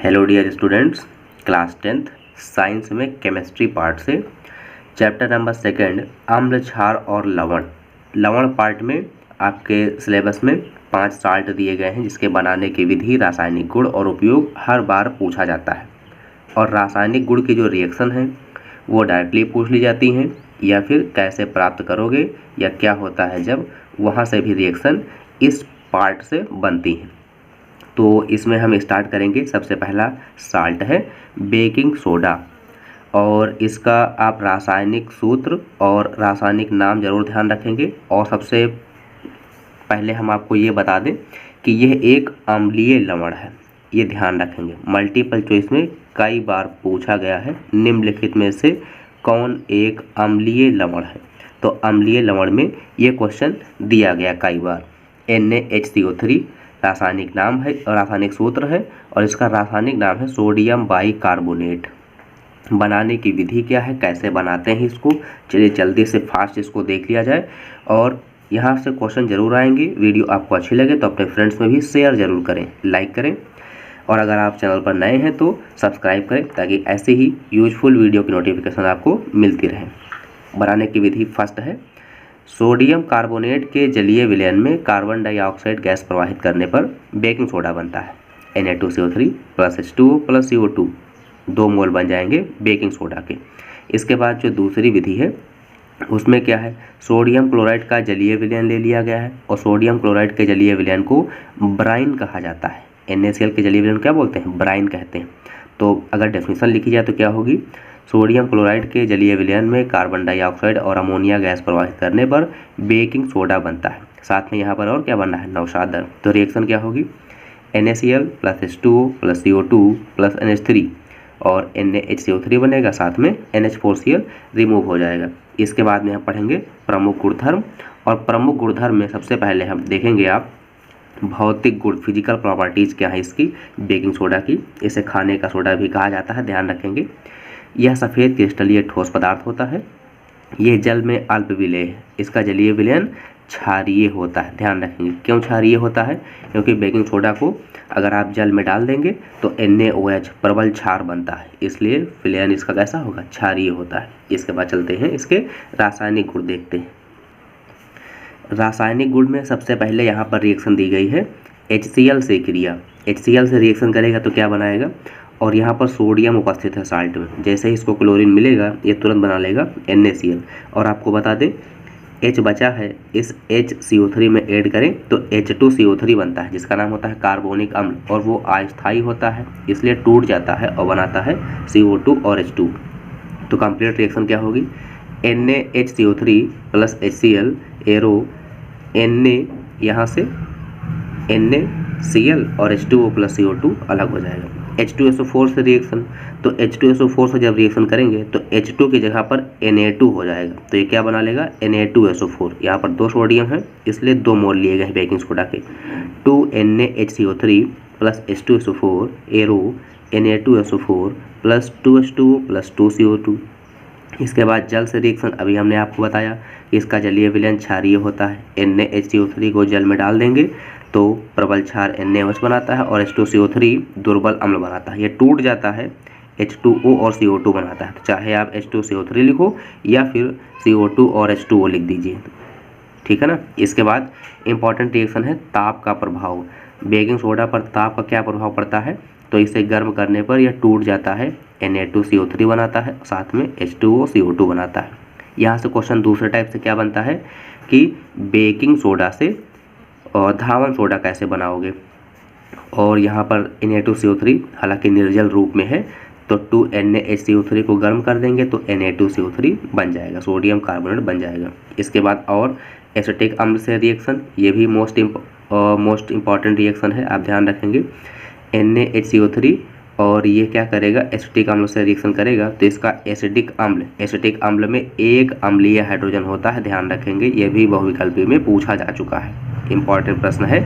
Hello dear students, class 10th science में chemistry part से chapter number 2 अम्ल, क्षार और लवण। लवण पार्ट में आपके सिलेबस में 5 साल्ट दिए गए हैं जिसके बनाने की विधि, रासायनिक गुण और उपयोग हर बार पूछा जाता है। और रासायनिक गुण की जो रिएक्शन है वो डायरेक्टली पूछ ली जाती हैं या फिर कैसे प्राप्त करोगे या क्या होता है जब, वहाँ से भी रिएक्शन इस पार्ट से बनती हैं। तो इसमें हम स्टार्ट करेंगे। सबसे पहला साल्ट है बेकिंग सोडा, और इसका आप रासायनिक सूत्र और रासायनिक नाम जरूर ध्यान रखेंगे। और सबसे पहले हम आपको ये बता दें कि यह एक अम्लीय लवण है, ये ध्यान रखेंगे। मल्टीपल चॉइस में कई बार पूछा गया है निम्नलिखित में से कौन एक अम्लीय लवण है। तो अम्लीय लवण में ये क्वेश्चन दिया गया कई बार। NaHCO3 रासायनिक नाम है, रासायनिक सूत्र है, और इसका रासायनिक नाम है सोडियम बाइकार्बोनेट। बनाने की विधि क्या है, कैसे बनाते हैं इसको, चलिए जल्दी से फास्ट इसको देख लिया जाए। और यहाँ से क्वेश्चन जरूर आएंगे। वीडियो आपको अच्छी लगे तो अपने फ्रेंड्स में भी शेयर जरूर करें, लाइक करें, और अगर आप चैनल पर नए हैं तो सब्सक्राइब करें ताकि ऐसे ही यूजफुल वीडियो की नोटिफिकेशन आपको मिलती रहे। बनाने की विधि फर्स्ट है, सोडियम कार्बोनेट के जलीय विलयन में कार्बन डाइऑक्साइड गैस प्रवाहित करने पर बेकिंग सोडा बनता है। Na2CO3 plus H2O plus CO2 2 मोल बन जाएंगे बेकिंग सोडा के। इसके बाद जो दूसरी विधि है उसमें क्या है, सोडियम क्लोराइड का जलीय विलयन ले लिया गया है, और सोडियम क्लोराइड के जलीय विलयन को ब्राइन कहा जाता है। NaCl के जलीय विलयन क्या बोलते हैं, ब्राइन कहते हैं। तो अगर डेफिनेशन लिखी जाए तो क्या होगी, सोडियम क्लोराइड के जलीय विलयन में कार्बन डाइऑक्साइड और अमोनिया गैस प्रवाहित करने पर बेकिंग सोडा बनता है। साथ में यहाँ पर और क्या बनना है, नौशादर। तो रिएक्शन क्या होगी, NaCl plus H2O plus CO2 plus NH3 और NaHCO3 बनेगा, साथ में NH4Cl रिमूव हो जाएगा। इसके बाद में हम पढ़ेंगे प्रमुख गुणधर्म, और प्रमुख गुणधर्म में सबसे पहले हम देखेंगे आप भौतिक गुण, फिजिकल प्रॉपर्टीज़ क्या है इसकी, बेकिंग सोडा की। इसे खाने का सोडा भी कहा जाता है, ध्यान रखेंगे। यह सफ़ेद क्रिस्टलीय ठोस पदार्थ होता है। यह जल में अल्प विलेय है। इसका जलीय विलयन क्षारीय होता है, ध्यान रखेंगे। क्यों क्षारीय होता है, क्योंकि बेकिंग सोडा को अगर आप जल में डाल देंगे तो NaOH प्रबल क्षार बनता है, इसलिए विलयन इसका कैसा होगा, क्षारीय होता है। इसके बाद चलते हैं इसके रासायनिक गुण देखते हैं। रासायनिक गुण में सबसे पहले यहाँ पर रिएक्शन दी गई है HCl से क्रिया। HCl से रिएक्शन करेगा तो क्या बनाएगा, और यहाँ पर सोडियम उपस्थित है साल्ट में। जैसे ही इसको क्लोरीन मिलेगा ये तुरंत बना लेगा NaCl। और आपको बता दें H बचा है, इस HCO3 में ऐड करें तो H2CO3 बनता है, जिसका नाम होता है कार्बोनिक अम्ल, और वो अस्थायी होता है इसलिए टूट जाता है और बनाता है CO2 और H2। तो कंप्लीट रिएक्शन क्या होगी, NaHCO3 plus HCl arrow Na, यहाँ से NaCl और H2O प्लस CO2 अलग हो जाएगा। H2SO4 से रिएक्शन, तो H2SO4 से जब रिएक्शन करेंगे तो H2 की जगह पर Na2 हो जाएगा। तो ये क्या बना लेगा, Na2SO4। यहाँ पर 2 सोडियम है इसलिए 2 मोल लिए गए बेकिंग सोडा के। 2NaHCO3 plus H2SO4 arrow Na2SO4 plus 2H2O plus 2CO2। इसके बाद जल से रिएक्शन, अभी हमने आपको बताया कि इसका जलीय विलयन क्षारीय होता है। NaHCO3 को जल में डाल देंगे तो प्रबल क्षार NaOH बनाता है, और H2CO3 दुर्बल अम्ल बनाता है। ये टूट जाता है, H2O और CO2 बनाता है। तो चाहे आप H2CO3 लिखो या फिर CO2 और H2O लिख दीजिए, ठीक है ना। इसके बाद इम्पॉर्टेंट रिएक्शन है ताप का प्रभाव। बेकिंग सोडा पर ताप का क्या प्रभाव पड़ता है, तो इसे गर्म करने पर यह टूट जाता है, Na2CO3 बनाता है, साथ में H2O CO2 बनाता है। यहाँ से क्वेश्चन दूसरे टाइप से क्या बनता है कि बेकिंग सोडा से धावन सोडा कैसे बनाओगे, और यहाँ पर Na2CO3 हालांकि निर्जल रूप में है तो 2NaHCO3 को गर्म कर देंगे तो Na2CO3 बन जाएगा, सोडियम कार्बोनेट बन जाएगा। इसके बाद और एसिटिक अम्ल से रिएक्शन, ये भी मोस्ट इम्पॉर्टेंट रिएक्शन है, आप ध्यान रखेंगे। NaHCO3 और ये क्या करेगा, एसिटिक अम्ल से रिएक्शन करेगा तो इसका एसिटिक अम्ल में एक अम्लीय हाइड्रोजन होता है, ध्यान रखेंगे। ये भी बहुविकल्पी में पूछा जा चुका है, इंपॉर्टेंट प्रश्न है।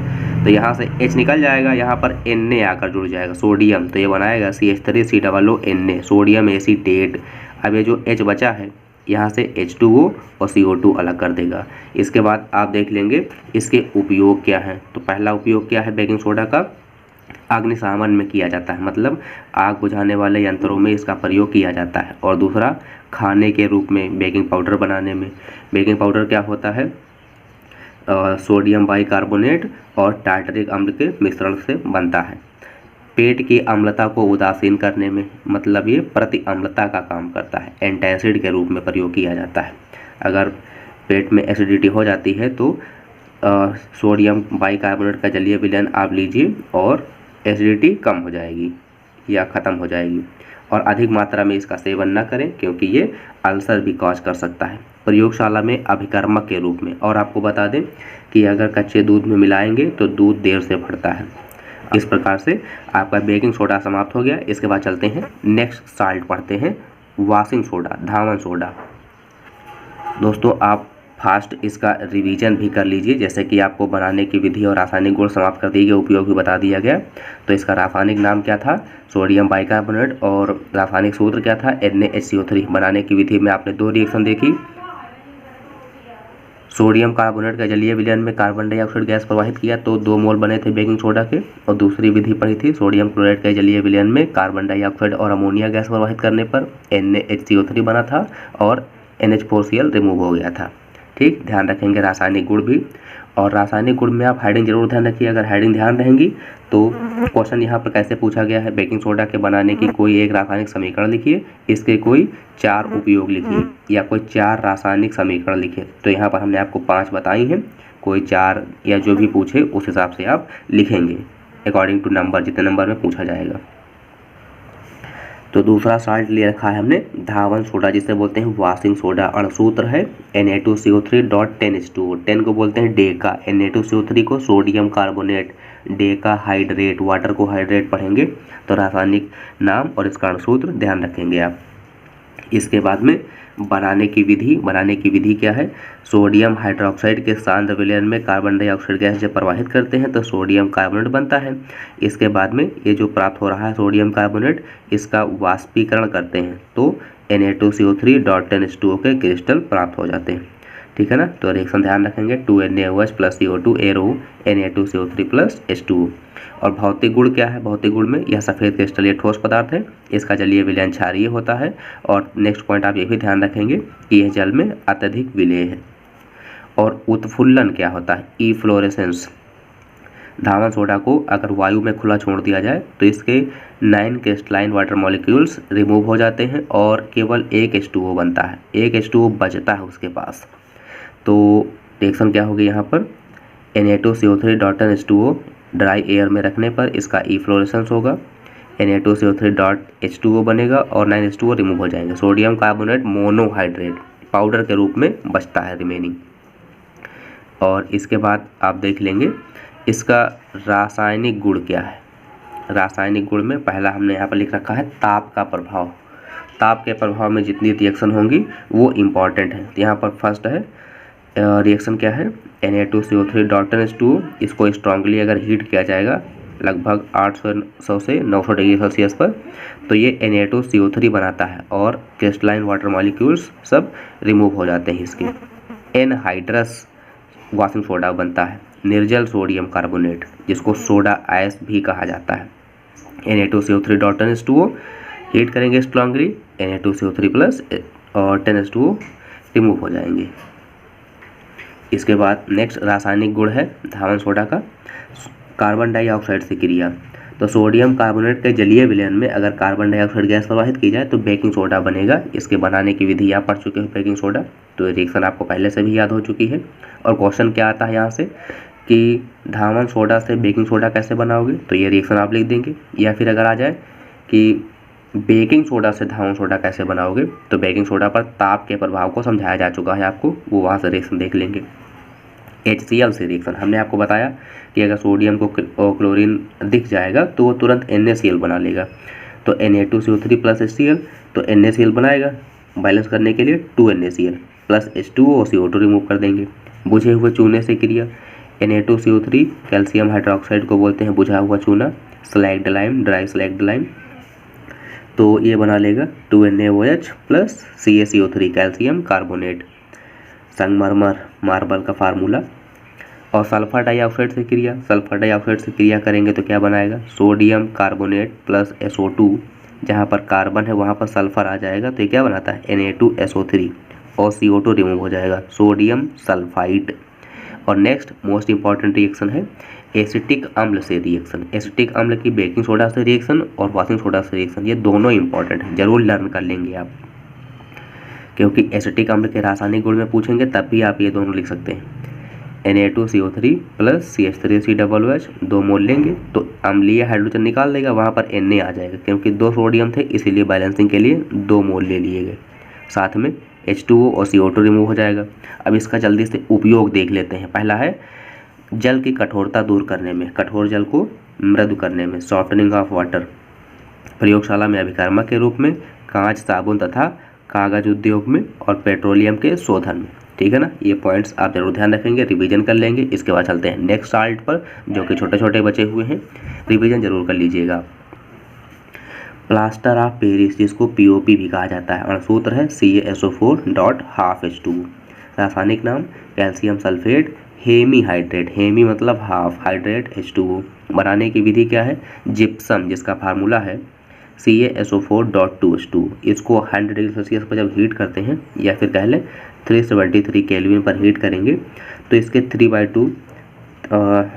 तो यहाँ से H निकल जाएगा, यहाँ पर Na आकर जुड़ जाएगा सोडियम, तो ये बनाएगा CH3COO Na, सोडियम एसीटेट। अब ये जो H बचा है यहाँ से H2O और CO2 अलग कर देगा। इसके बाद आप देख लेंगे इसके उपयोग क्या है। तो पहला उपयोग क्या है बेकिंग सोडा का, अग्निशमन में किया जाता है, मतलब आग बुझाने वाले यंत्रों में इसका प्रयोग किया जाता है। और दूसरा खाने के रूप में बेकिंग पाउडर बनाने में। बेकिंग पाउडर क्या होता है? सोडियम बाइकार्बोनेट और टार्टरिक अम्ल के मिश्रण से बनता है। पेट की अम्लता को उदासीन करने में, मतलब ये प्रति अम्लता का काम करता है। एंटासिड के रूप में प्रयोग किया जाता है। अगर पेट में एसिडिटी हो जाती है तो सोडियम बाइकार्बोनेट का जलीय विलयन आप लीजिए और एसिडिटी कम हो जाएगी या ख़त्म हो जाएगी। और अधिक मात्रा में इसका सेवन न करें क्योंकि ये अल्सर भी कॉज कर सकता है। प्रयोगशाला में अभिकर्मक के रूप में। और आपको बता दें कि अगर कच्चे दूध में मिलाएंगे तो दूध देर से फटता है। इस प्रकार से आपका बेकिंग सोडा समाप्त हो गया। इसके बाद चलते हैं नेक्स्ट साल्ट पढ़ते हैं, वॉशिंग सोडा, धावन सोडा। दोस्तों आप फास्ट इसका रिवीजन भी कर लीजिए, जैसे कि आपको बनाने की विधि और रासायनिक गुण समाप्त कर दिए गए, उपयोग भी बता दिया गया। तो इसका रासायनिक नाम क्या था? Sodium bicarbonate. और रासायनिक सूत्र क्या था? NaHCO3। बनाने की विधि में आपने दो रिएक्शन देखी। सोडियम कार्बोनेट का जलीय विलयन में कार्बन डाइऑक्साइड गैस प्रवाहित किया तो 2 मोल बने थे बेकिंग सोडा के। और दूसरी विधि पढ़ी थी सोडियम क्लोराइड के जलीय विलयन में कार्बन डाइऑक्साइड और अमोनिया गैस प्रवाहित करने पर NaHCO3 बना था और NH4Cl रिमूव हो गया था। ठीक, ध्यान रखेंगे रासायनिक गुण भी। और रासायनिक गुण में आप हेडिंग जरूर ध्यान रखिए। अगर हेडिंग ध्यान रहेंगी तो क्वेश्चन यहाँ पर कैसे पूछा गया है, बेकिंग सोडा के बनाने की कोई एक रासायनिक समीकरण लिखिए, इसके कोई 4 उपयोग लिखिए या कोई 4 रासायनिक समीकरण लिखिए। तो यहाँ पर हमने आपको 5 बताई हैं, कोई 4 या जो भी पूछे उस हिसाब से आप लिखेंगे अकॉर्डिंग टू नंबर, जितने नंबर में पूछा जाएगा। तो दूसरा साल्ट ले रखा है हमने धावन सोडा, जिसे बोलते हैं वॉशिंग सोडा। अणुसूत्र है Na2CO3.10H2O। 10 को बोलते हैं डेका, Na2CO3 को sodium carbonate, Deka hydrate, water को हाइड्रेट पढ़ेंगे। तो रासायनिक नाम और इसका अणुसूत्र ध्यान रखेंगे आप। इसके बाद में बनाने की विधि क्या है? सोडियम हाइड्रोक्साइड के सांद्र विलयन में कार्बन डाइऑक्साइड गैस जब प्रवाहित करते हैं तो सोडियम कार्बोनेट बनता है। इसके बाद में ये जो प्राप्त हो रहा है सोडियम कार्बोनेट, इसका वाष्पीकरण करते हैं तो Na2CO3.10H2O के क्रिस्टल प्राप्त हो जाते हैं। ठीक है ना? तो रिएक्शन ध्यान रखेंगे, 2NaOH + CO2 arrow Na2CO3 + H2O। और भौतिक गुण क्या है? भौतिक गुण में यह सफ़ेद क्रिस्टलीय ठोस पदार्थ है, इसका जलीय विलयन क्षारीय होता है। और नेक्स्ट पॉइंट आप ये भी ध्यान रखेंगे कि यह जल में अत्यधिक विलेय है। और उत्फुल्लन क्या होता है? इफ्लोरेसेंस। धावन सोडा को अगर वायु में खुला छोड़ दिया जाए तो इसके 9 क्रिस्टलाइन वाटर मॉलिक्यूल्स रिमूव हो जाते हैं और केवल एक H2O बनता है, एक H2O बचता है उसके पास। तो रिएक्शन क्या होगी यहाँ पर? Na2CO3.10H2O ड्राई एयर में रखने पर इसका इफ्लोरेसेंस होगा, Na2CO3.H2O बनेगा और 9 H2O रिमूव हो जाएंगे। सोडियम कार्बोनेट मोनोहाइड्रेट पाउडर के रूप में बचता है रिमेनिंग। और इसके बाद आप देख लेंगे इसका रासायनिक गुण क्या है। रासायनिक गुण में पहला हमने यहाँ पर लिख रखा है ताप का प्रभाव। ताप के प्रभाव में जितनी रिएक्शन होंगी वो इम्पॉर्टेंट है। यहाँ पर फर्स्ट है रिएक्शन क्या है? Na2CO3.10H2O, इसको स्ट्रांगली अगर हीट किया जाएगा लगभग 800 से 900 डिग्री सेल्सियस पर तो ये Na2CO3 बनाता है और क्रिस्टलाइन वाटर मॉलिक्यूल्स सब रिमूव हो जाते हैं इसके। एनहाइड्रस वॉशिंग सोडा बनता है, निर्जल सोडियम कार्बोनेट, जिसको सोडा आयस भी कहा जाता है। Na2CO3.10H2O हीट करेंगे स्ट्रांगली, Na2CO3 प्लस और 10H2O रिमूव हो जाएंगे। इसके बाद नेक्स्ट रासायनिक गुण है धावन सोडा का कार्बन डाइऑक्साइड से क्रिया। तो सोडियम कार्बोनेट के जलीय विलयन में अगर कार्बन डाइऑक्साइड गैस प्रवाहित की जाए तो बेकिंग सोडा बनेगा। इसके बनाने की विधि आप पढ़ चुके हो बेकिंग सोडा, तो रिएक्शन आपको पहले से भी याद हो चुकी है। और क्वेश्चन क्या आता है यहाँ से कि धावन सोडा से बेकिंग सोडा कैसे बनाओगे, तो ये रिएक्शन आप लिख देंगे। या फिर अगर आ जाए कि बेकिंग सोडा से धावन सोडा कैसे बनाओगे, तो बेकिंग सोडा पर ताप के प्रभाव को समझाया जा चुका है आपको, वो वहाँ से रिएक्शन देख लेंगे। HCl से रिएक्शन हमने आपको बताया कि अगर सोडियम को क्लोरीन दिख जाएगा तो वो तुरंत NaCl बना लेगा। तो Na2CO3 + HCl, तो NaCl बनाएगा बैलेंस करने के लिए 2NaCl प्लस H2O और CO2 रिमूव कर देंगे। बुझे हुए चूने से क्रिया, Na2CO3 कैल्शियम हाइड्रोक्साइड को बोलते हैं बुझा हुआ चूना, slagged lime, dry slagged lime, तो ये बना लेगा 2NaOH plus CaCO3 calcium carbonate. संगमरमर मार्बल का फार्मूला, और सल्फर डाइऑक्साइड से क्रिया करेंगे तो क्या बनाएगा, सोडियम कार्बोनेट प्लस SO2, जहाँ पर कार्बन है वहाँ पर सल्फर आ जाएगा तो ये क्या बनाता है Na2SO3 और CO2 रिमूव हो जाएगा, सोडियम सल्फाइड। और नेक्स्ट मोस्ट इंपॉर्टेंट रिएक्शन है एसिटिक अम्ल से रिएक्शन। एसिटिक अम्ल की बेकिंग सोडा से रिएक्शन और वॉशिंग सोडा से रिएक्शन, ये दोनों इंपॉर्टेंट है, जरूर लर्न कर लेंगे आप, क्योंकि एसिटिक अम्ल के रासायनिक गुण में पूछेंगे तब भी आप ये दोनों लिख सकते हैं। Na2CO3 प्लस CH3COOH 2 मोल लेंगे तो अम्लीय हाइड्रोजन निकाल देगा, वहाँ पर Na आ जाएगा, क्योंकि 2 सोडियम थे इसीलिए बैलेंसिंग के लिए 2 मोल ले लिए गए। साथ में H2O और CO2 रिमूव हो जाएगा। अब इसका जल्दी से उपयोग देख लेते हैं। पहला है जल की कठोरता दूर करने में, कठोर जल को मृदु करने में, सॉफ्टनिंग ऑफ वाटर, प्रयोगशाला में अभिकर्मक के रूप में, कांच, साबुन तथा कागज उद्योग में और पेट्रोलियम के शोधन में। ठीक है ना, ये पॉइंट्स आप जरूर ध्यान रखेंगे, रिवीजन कर लेंगे। इसके बाद चलते हैं नेक्स्ट साल्ट पर, जो कि छोटे छोटे बचे हुए हैं, रिवीजन जरूर कर लीजिएगा। प्लास्टर ऑफ पेरिस, जिसको POP भी कहा जाता है, अणुसूत्र है CaSO4.12H2। रासायनिक नाम calcium sulphate hemi hydrate, hemi मतलब हाफ, हाइड्रेट H2O। बनाने की विधि क्या है, जिप्सम, जिसका फार्मूला है CaSO4.2H2। इसको 100 डिग्री सेल्सियस पर जब हीट करते हैं, या फिर कह लें 373 केल्विन पर हीट करेंगे, तो इसके 3/2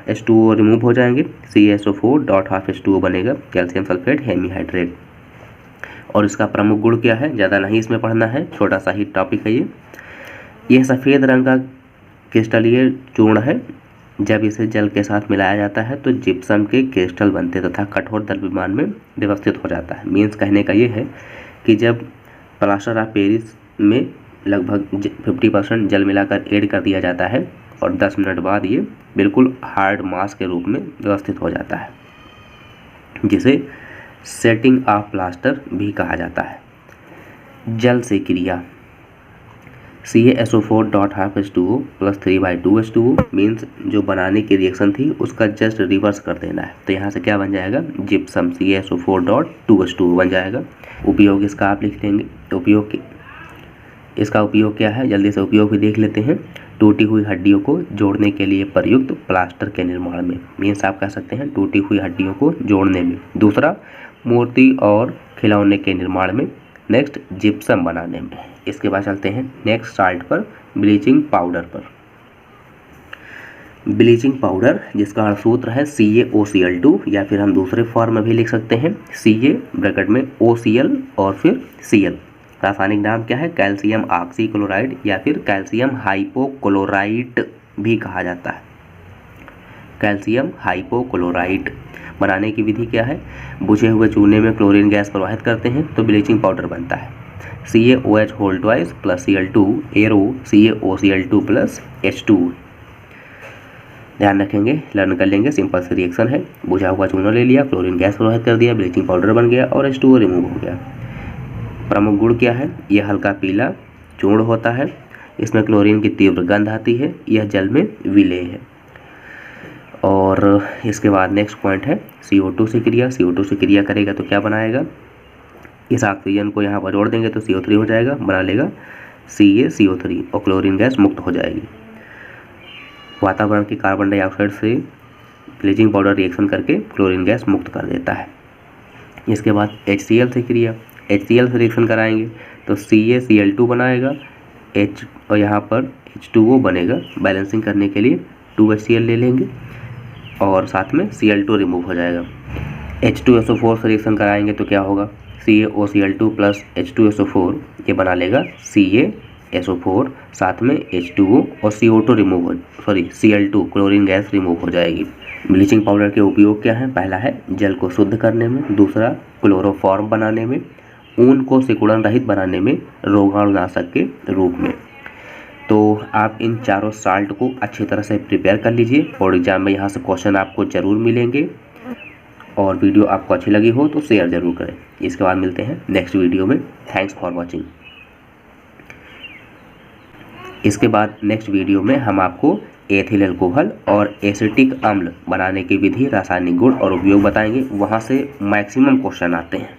H2O रिमूव हो जाएंगे, CaSO4.12H2O बनेगा, कैल्शियम सल्फेट हेमी हाइड्रेट। और इसका प्रमुख गुण क्या है, ज़्यादा नहीं इसमें पढ़ना है, छोटा सा ही टॉपिक है ये सफ़ेद रंग का क्रिस्टलीय चूर्ण है। जब इसे जल के साथ मिलाया जाता है तो जिप्सम के क्रिस्टल बनते तथा कठोर द्रव्यमान में व्यवस्थित हो जाता है। मीन्स कहने का ये है कि जब प्लास्टर ऑफ पेरिस में लगभग 50% जल मिलाकर ऐड कर दिया जाता है और 10 मिनट बाद ये बिल्कुल हार्ड मास के रूप में व्यवस्थित हो जाता है, जिसे सेटिंग ऑफ प्लास्टर भी कहा जाता है। जल से क्रिया CaSO4.12H2O प्लस 3/2H2O मीन्स जो बनाने की रिएक्शन थी उसका जस्ट रिवर्स कर देना है, तो यहाँ से क्या बन जाएगा, जिप्सम CaSO4.2H2O बन जाएगा। उपयोग इसका आप लिख लेंगे, इसका उपयोग क्या है, जल्दी से उपयोग भी देख लेते हैं। टूटी हुई हड्डियों को जोड़ने के लिए प्रयुक्त प्लास्टर के निर्माण में, मीन्स आप कह सकते हैं टूटी हुई हड्डियों को जोड़ने में। दूसरा, मूर्ति और खिलौने के निर्माण में। नेक्स्ट, जिप्सम बनाने में। इसके बाद चलते हैं नेक्स्ट साल्ट पर, ब्लीचिंग पाउडर पर। ब्लीचिंग पाउडर जिसका सूत्र है CaOCl2, या फिर हम दूसरे फॉर्म में भी लिख सकते हैं Ca ब्रैकेट में OCl और फिर Cl। रासायनिक नाम क्या है, कैल्शियम ऑक्सीक्लोराइड या फिर कैल्शियम हाइपोक्लोराइट भी कहा जाता है, कैल्शियम हाइपोक्लोराइट। बनाने की विधि क्या है, बुझे हुए चूने में क्लोरीन गैस प्रवाहित करते हैं तो ब्लीचिंग पाउडर बनता है। CaOH2 plus Cl2 arrow CaOCl2 plus H2। ध्यान रखेंगे, लर्न कर लेंगे, सिंपल से रिएक्शन है। बुझा हुआ चूना ले लिया, क्लोरीन गैस प्रवाहित कर दिया, ब्लीचिंग पाउडर बन गया और H2O रिमूव हो गया। प्रमुख गुण क्या है, यह हल्का पीला चूर्ण होता है, इसमें क्लोरीन की तीव्र गंध आती है, यह जल में विलेय है। और इसके बाद नेक्स्ट पॉइंट है CO2 से क्रिया। CO2 से क्रिया करेगा तो क्या बनाएगा, इस ऑक्सीजन को यहाँ पर जोड़ देंगे तो CO3 हो जाएगा, बना लेगा CaCO3 और क्लोरीन गैस मुक्त हो जाएगी। वातावरण की कार्बन डाइऑक्साइड से ब्लीचिंग पाउडर रिएक्शन करके क्लोरीन गैस मुक्त कर देता है। इसके बाद HCl से क्रिया, HCl से रिएक्शन कराएंगे तो CaCl2 बनाएगा, H और यहाँ पर H2O बनेगा। बैलेंसिंग करने के लिए 2HCl ले लेंगे और साथ में Cl2 रिमूव हो जाएगा। H2SO4 से रिएक्शन कराएंगे तो क्या होगा, CaOCl2 प्लस H2SO4 ये बना लेगा CaSO4, साथ में H2O और CO2 रिमूव हो Cl2 क्लोरीन गैस रिमूव हो जाएगी। ब्लीचिंग पाउडर के उपयोग क्या है, पहला है जल को शुद्ध करने में, दूसरा क्लोरोफॉर्म बनाने में, ऊन को सिकुड़न रहित बनाने में, रोगाणुनाशक के रूप में। तो आप इन चारों साल्ट को अच्छी तरह से प्रिपेयर कर लीजिए और एग्जाम में यहाँ से क्वेश्चन आपको ज़रूर मिलेंगे। और वीडियो आपको अच्छी लगी हो तो शेयर ज़रूर करें। इसके बाद मिलते हैं नेक्स्ट वीडियो में। Thanks for watching. इसके बाद नेक्स्ट वीडियो में हम आपको एथिल अल्कोहल और एसिटिक अम्ल बनाने की विधि, रासायनिक गुण और उपयोग बताएंगे। वहाँ से मैक्सिमम क्वेश्चन आते हैं।